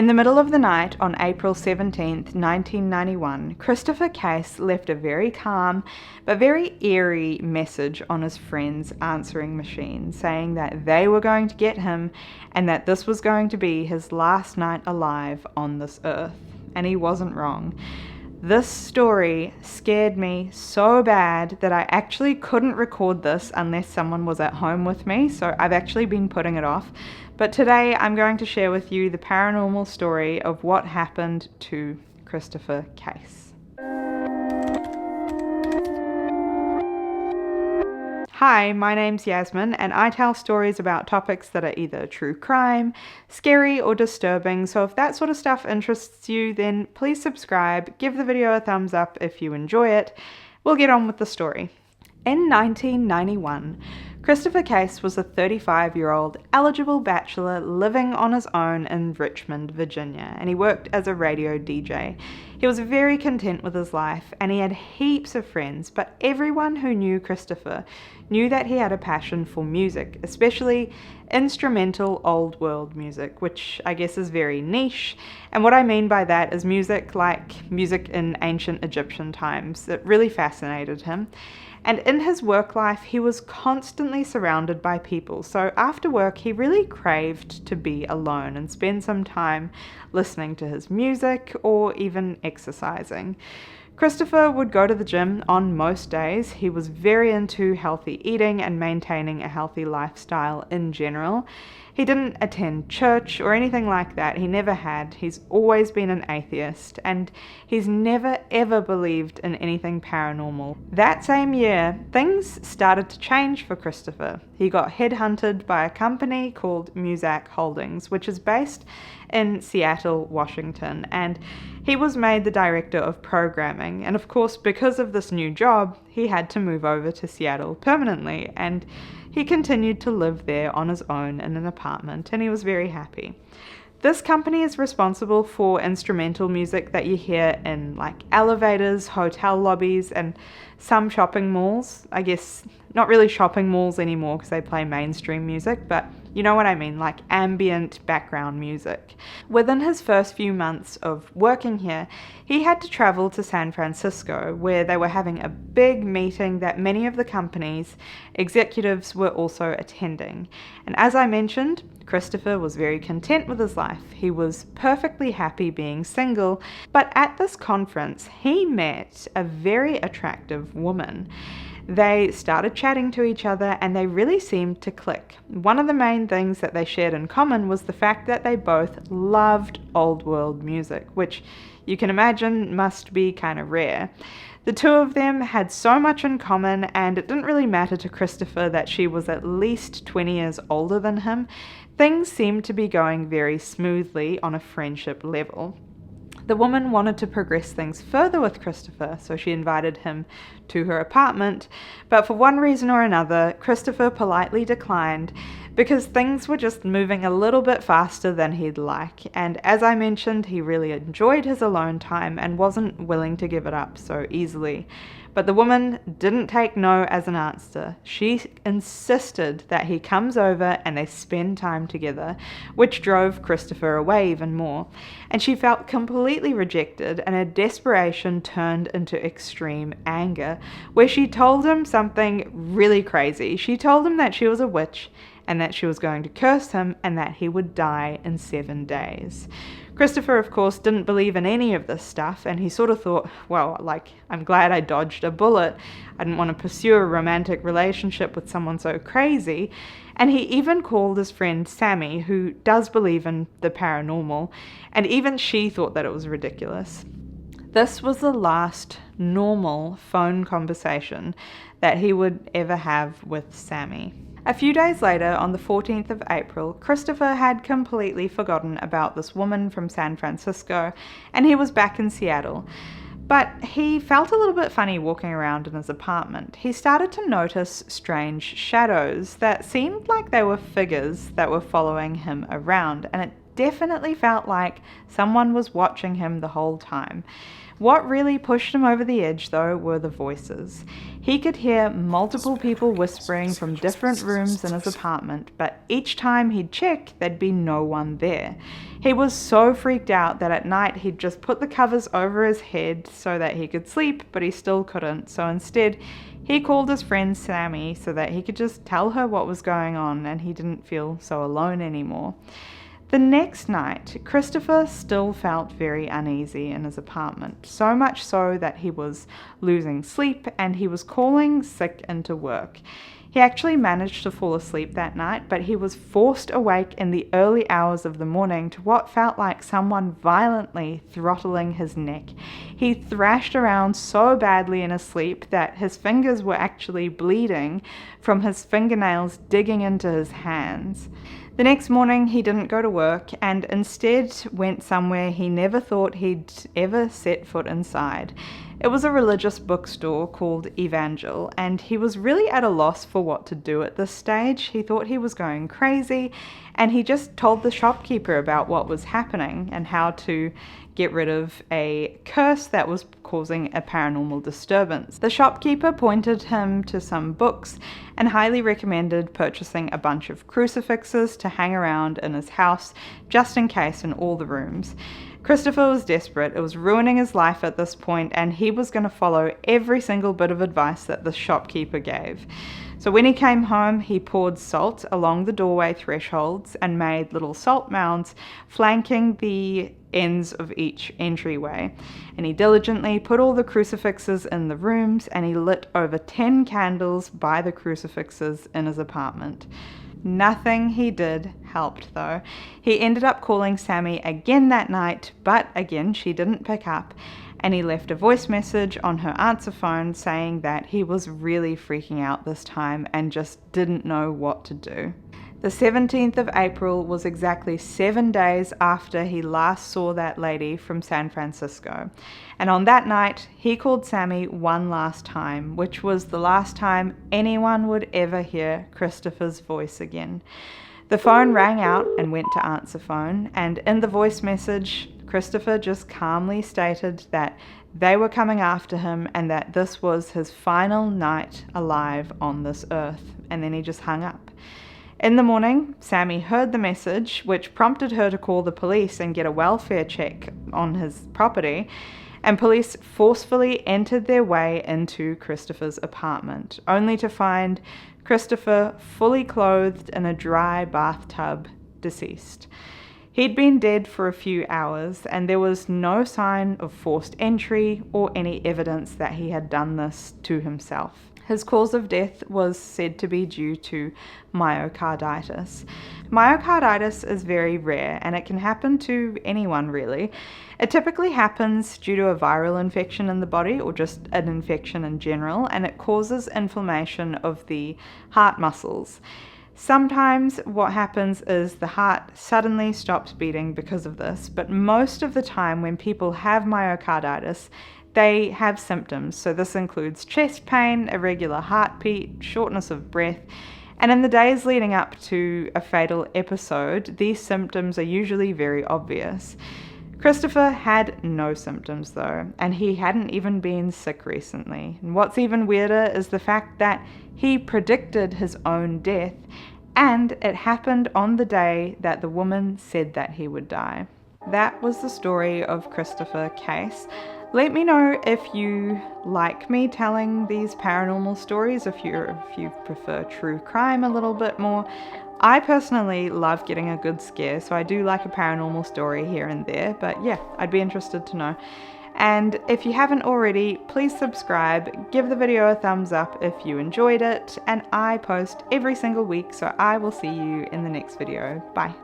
In the middle of the night on April 17th, 1991, Christopher Case left a very calm but very eerie message on his friend's answering machine, saying that they were going to get him and that this was going to be his last night alive on this earth. And he wasn't wrong. This story scared me so bad that I actually couldn't record this unless someone was at home with me, so I've actually been putting it off. But today I'm going to share with you the paranormal story of what happened to Christopher Case. Hi, my name's Yasmin, and I tell stories about topics that are either true crime, scary, or disturbing, so if that sort of stuff interests you, then please subscribe, give the video a thumbs up if you enjoy it. We'll get on with the story. In 1991, Christopher Case was a 35-year-old eligible bachelor living on his own in Richmond, Virginia, and he worked as a radio DJ. He was very content with his life, and he had heaps of friends, but everyone who knew Christopher knew that he had a passion for music, especially instrumental old world music, which I guess is very niche. And what I mean by that is music like music in ancient Egyptian times. It really fascinated him. And in his work life, he was constantly surrounded by people. So after work, he really craved to be alone and spend some time listening to his music or even exercising. Christopher would go to the gym on most days. He was very into healthy eating and maintaining a healthy lifestyle in general. He didn't attend church or anything like that. He never had. He's always been an atheist, and he's never ever believed in anything paranormal. That same year, things started to change for Christopher. He got headhunted by a company called Muzak Holdings, which is based in Seattle, Washington, and he was made the director of programming. And of course, because of this new job, he had to move over to Seattle permanently, and he continued to live there on his own in an apartment, and he was very happy. This company is responsible for instrumental music that you hear in like elevators, hotel lobbies, and some shopping malls. I guess not really shopping malls anymore because they play mainstream music, but you know what I mean, like ambient background music. Within his first few months of working here, he had to travel to San Francisco, where they were having a big meeting that many of the company's executives were also attending. And as I mentioned, Christopher was very content with his life. He was perfectly happy being single, but at this conference, he met a very attractive woman. They started chatting to each other and they really seemed to click. One of the main things that they shared in common was the fact that they both loved old world music, which you can imagine must be kind of rare. The two of them had so much in common, and it didn't really matter to Christopher that she was at least 20 years older than him. Things seemed to be going very smoothly on a friendship level. The woman wanted to progress things further with Christopher, so she invited him to her apartment, but for one reason or another, Christopher politely declined because things were just moving a little bit faster than he'd like, and as I mentioned, he really enjoyed his alone time and wasn't willing to give it up so easily. But the woman didn't take no as an answer. She insisted that he comes over and they spend time together, which drove Christopher away even more. And she felt completely rejected, and her desperation turned into extreme anger, where she told him something really crazy. She told him that she was a witch and that she was going to curse him and that he would die in 7 days. Christopher, of course, didn't believe in any of this stuff, and he sort of thought, well, I'm glad I dodged a bullet. I didn't want to pursue a romantic relationship with someone so crazy. And he even called his friend Sammy, who does believe in the paranormal, and even she thought that it was ridiculous. This was the last normal phone conversation that he would ever have with Sammy. A few days later, on the 14th of April, Christopher had completely forgotten about this woman from San Francisco, and he was back in Seattle. But he felt a little bit funny walking around in his apartment. He started to notice strange shadows that seemed like they were figures that were following him around, and it definitely felt like someone was watching him the whole time. What really pushed him over the edge, though, were the voices. He could hear multiple people whispering from different rooms in his apartment, but each time he'd check, there'd be no one there. He was so freaked out that at night he'd just put the covers over his head so that he could sleep, but he still couldn't. So instead, he called his friend Sammy so that he could just tell her what was going on and he didn't feel so alone anymore. The next night, Christopher still felt very uneasy in his apartment, so much so that he was losing sleep and he was calling sick into work. He actually managed to fall asleep that night, but he was forced awake in the early hours of the morning to what felt like someone violently throttling his neck. He thrashed around so badly in his sleep that his fingers were actually bleeding from his fingernails digging into his hands. The next morning, he didn't go to work and instead went somewhere he never thought he'd ever set foot inside. It was a religious bookstore called Evangel, and he was really at a loss for what to do at this stage. He thought he was going crazy, and he just told the shopkeeper about what was happening and how to get rid of a curse that was causing a paranormal disturbance. The shopkeeper pointed him to some books and highly recommended purchasing a bunch of crucifixes to hang around in his house just in case in all the rooms. Christopher was desperate. It was ruining his life at this point, and he was going to follow every single bit of advice that the shopkeeper gave. So when he came home, he poured salt along the doorway thresholds and made little salt mounds flanking the ends of each entryway. And he diligently put all the crucifixes in the rooms, and he lit over 10 candles by the crucifixes in his apartment. Nothing he did helped, though. He ended up calling Sammy again that night, but again she didn't pick up, and he left a voice message on her answer phone saying that he was really freaking out this time and just didn't know what to do. The 17th of April was exactly 7 days after he last saw that lady from San Francisco. And on that night, he called Sammy one last time, which was the last time anyone would ever hear Christopher's voice again. The phone rang out and went to answer phone, and in the voice message, Christopher just calmly stated that they were coming after him and that this was his final night alive on this earth, and then he just hung up. In the morning, Sammy heard the message, which prompted her to call the police and get a welfare check on his property, and police forcefully entered their way into Christopher's apartment, only to find Christopher fully clothed in a dry bathtub, deceased. He'd been dead for a few hours, and there was no sign of forced entry or any evidence that he had done this to himself. His cause of death was said to be due to myocarditis. Myocarditis is very rare, and it can happen to anyone really. It typically happens due to a viral infection in the body or just an infection in general, and it causes inflammation of the heart muscles. Sometimes what happens is the heart suddenly stops beating because of this, but most of the time when people have myocarditis, they have symptoms. So this includes chest pain, irregular heartbeat, shortness of breath, and in the days leading up to a fatal episode, these symptoms are usually very obvious. Christopher had no symptoms though, and he hadn't even been sick recently. And what's even weirder is the fact that he predicted his own death, and it happened on the day that the woman said that he would die. That was the story of Christopher Case. Let me know if you like me telling these paranormal stories, if you prefer true crime a little bit more. I personally love getting a good scare, so I do like a paranormal story here and there, but yeah, I'd be interested to know. And if you haven't already, please subscribe, give the video a thumbs up if you enjoyed it, and I post every single week, so I will see you in the next video. Bye.